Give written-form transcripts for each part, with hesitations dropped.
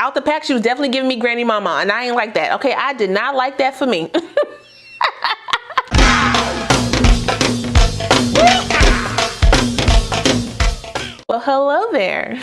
out the pack, she was definitely giving me granny mama, and I ain't like that. Okay, I did not like that for me. Well, hello there.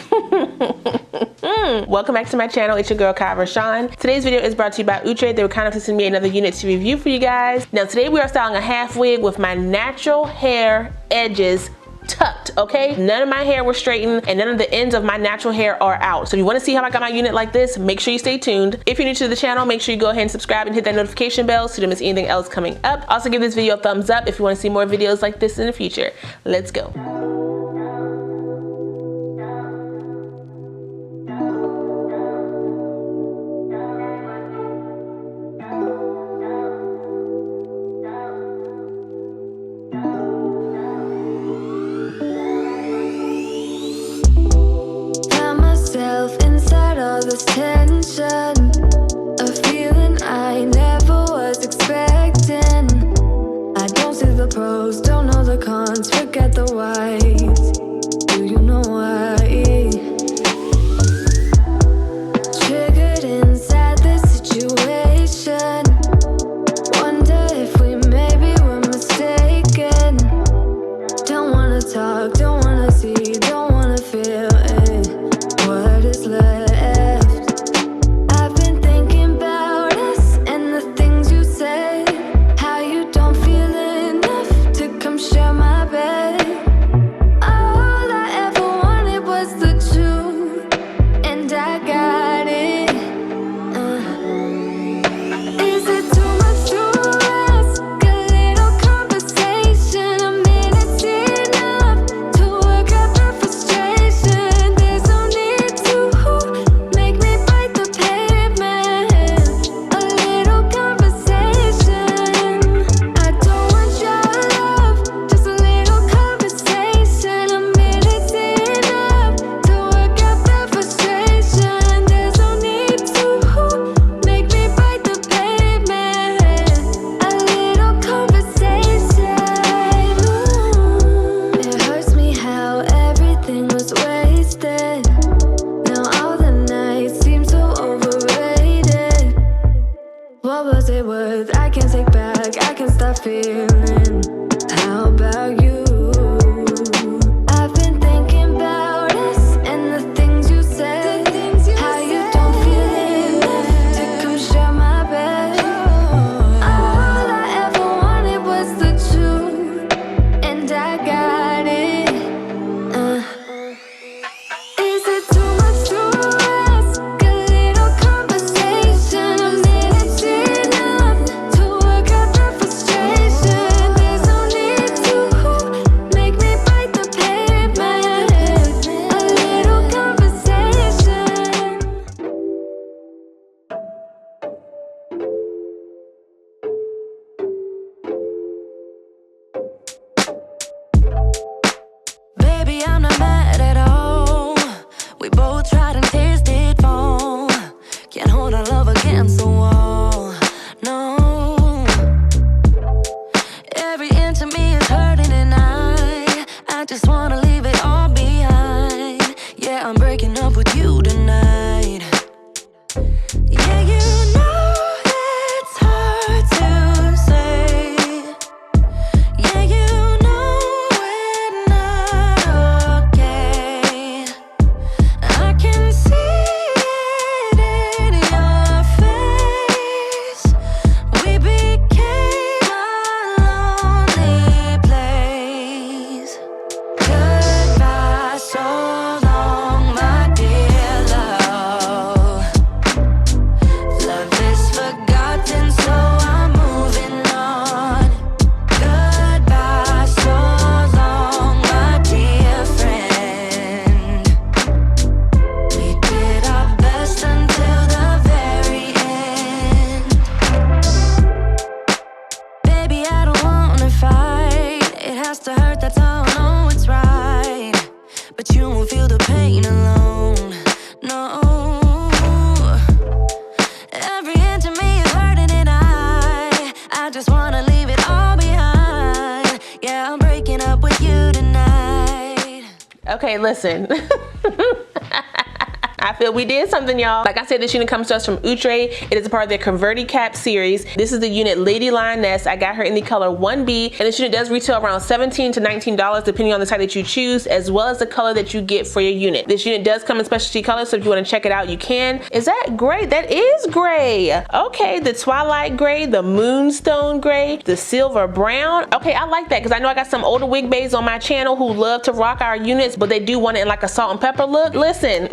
Welcome back to my channel. It's your girl, Kyra Sean. Today's video is brought to you by Outre. They were kind of assisting me another unit to review for you guys. Now, today we are styling a half wig with my natural hair edges tucked, okay? None of my hair was straightened and none of the ends of my natural hair are out. So if you wanna see how I got my unit like this, make sure you stay tuned. If you're new to the channel, make sure you go ahead and subscribe and hit that notification bell so you don't miss anything else coming up. Also give this video a thumbs up if you wanna see more videos like this in the future. Let's go. Inside all this tension, a feeling I never was expecting. I don't see the pros, don't know the cons, forget the whys. Do you know why? Triggered inside this situation. Wonder if we maybe were mistaken. Don't wanna talk, don't wanna see, don't wanna feel it. What is left? I've been thinking about us and the things you say. How you don't feel enough to come share my bed. All I ever wanted was the truth, and I got it. Is it too much to ask? A little conversation, a minute's enough to work out the frustration. There's no need to make me bite the pavement. A little conversation. I don't want your love, just a little conversation. A minute's enough to work out the frustration. There's no need to make me bite the pavement. A little conversation. It hurts me how everything was wasted. Now all the nights seem so overrated. What was it worth? I can't take back, I can't stop feeling. How about you? I've been thinking about us and the things you say. How you don't feel enough to come share my bed. All I ever wanted was the truth, and I got it. Is it too much to ask? A little conversation, a minute's enough to work out the frustration. There's no need to make me bite the pavement. A little conversation. Baby, I'm not mad at all. We both tried and tasted fall. Can't hold our love against the wall. No. Every inch of me is hurting and I just wanna leave it all behind. Yeah, I'm breaking up with you tonight. Yeah, you know it's hard to say. Yeah, you know we're not okay. I can see it in your face. We became a lonely place. Goodbye, so long, my dear love. Love is forgotten, so I'm moving on. Goodbye, so long, my dear friend. We did our best until the very end. Baby, I don't wanna fight. It has to hurt, that's how I know it's right. But you won't feel the pain alone. No. Every inch of me is hurting and I just wanna leave it all behind. Yeah, I'm breaking up with you tonight. Okay, listen. I feel we did something, y'all. Like I said, this unit comes to us from Outre. It is a part of their Converti Cap series. This is the unit Lady Lioness. I got her in the color 1B, and this unit does retail around $17 to $19 depending on the type that you choose, as well as the color that you get for your unit. This unit does come in specialty colors, so if you want to check it out, you can. Is that gray? That is gray. Okay, the twilight gray, the moonstone gray, the silver brown. Okay, I like that because I know I got some older wig babes on my channel who love to rock our units, but they do want it in like a salt and pepper look. Listen.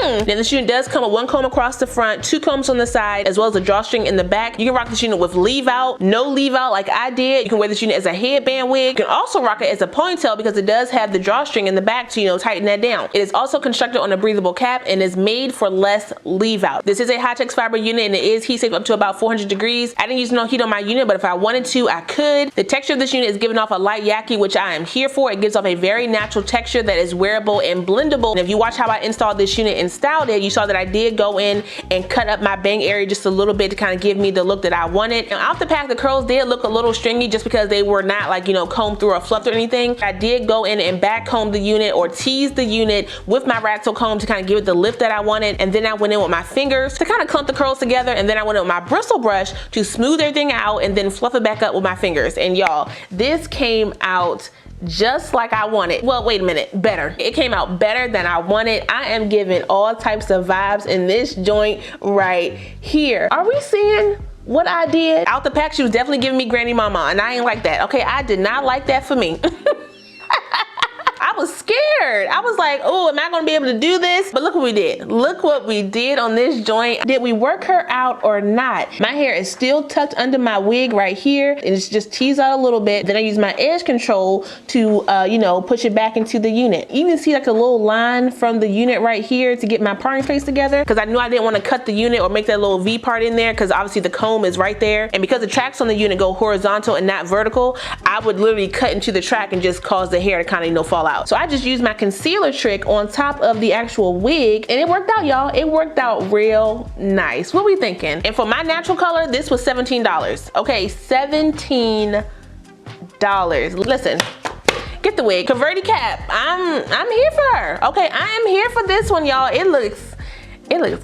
Then this unit does come with one comb across the front, two combs on the side, as well as a drawstring in the back. You can rock this unit with leave out, no leave out like I did. You can wear this unit as a headband wig. You can also rock it as a ponytail because it does have the drawstring in the back to, you know, tighten that down. It is also constructed on a breathable cap and is made for less leave out. This is a high-tex fiber unit and it is heat safe up to about 400 degrees. I didn't use no heat on my unit, but if I wanted to, I could. The texture of this unit is giving off a light yaki, which I am here for. It gives off a very natural texture that is wearable and blendable. And if you watch how I installed this unit and styled it, you saw that I did go in and cut up my bang area just a little bit to kind of give me the look that I wanted. And off the pack, the curls did look a little stringy just because they were not like, you know, combed through or fluffed or anything. I did go in and back comb the unit or tease the unit with my Ratso comb to kind of give it the lift that I wanted. And then I went in with my fingers to kind of clump the curls together. And then I went in with my bristle brush to smooth everything out and then fluff it back up with my fingers. And y'all, this came out just like I wanted. Well, wait a minute, better. It came out better than I wanted. I am giving all types of vibes in this joint right here. Are we seeing what I did? Out the pack, she was definitely giving me granny mama, and I ain't like that. Okay, I did not like that for me. I was scared. I was like, oh, am I gonna be able to do this? But look what we did. Look what we did on this joint. Did we work her out or not? My hair is still tucked under my wig right here, and it's just teased out a little bit. Then I use my edge control to, you know, push it back into the unit. You can see like a little line from the unit right here to get my parting place together, because I knew I didn't want to cut the unit or make that little V part in there, because obviously the comb is right there. And because the tracks on the unit go horizontal and not vertical, I would literally cut into the track and just cause the hair to kind of, you know, fall out. So I just used my concealer trick on top of the actual wig, and it worked out, y'all. It worked out real nice. What we thinking? And for my natural color, this was $17. Okay, $17. Listen, get the wig. Converti cap. I'm here for her. Okay, I am here for this one, y'all. It looks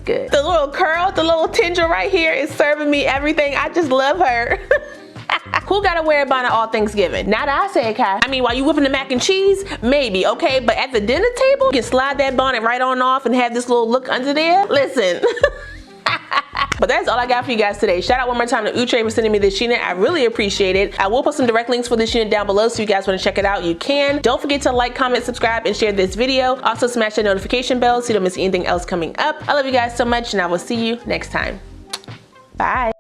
good. The little curl, the little tendril right here is serving me everything. I just love her. Who gotta wear a bonnet all Thanksgiving? Not I say, Kai. I mean, while you whipping the mac and cheese, maybe, okay? But at the dinner table, you can slide that bonnet right on off and have this little look under there. Listen. But that's all I got for you guys today. Shout out one more time to Outre for sending me this unit. I really appreciate it. I will put some direct links for this unit down below, so you guys want to check it out, you can. Don't forget to like, comment, subscribe, and share this video. Also smash that notification bell so you don't miss anything else coming up. I love you guys so much, and I will see you next time. Bye.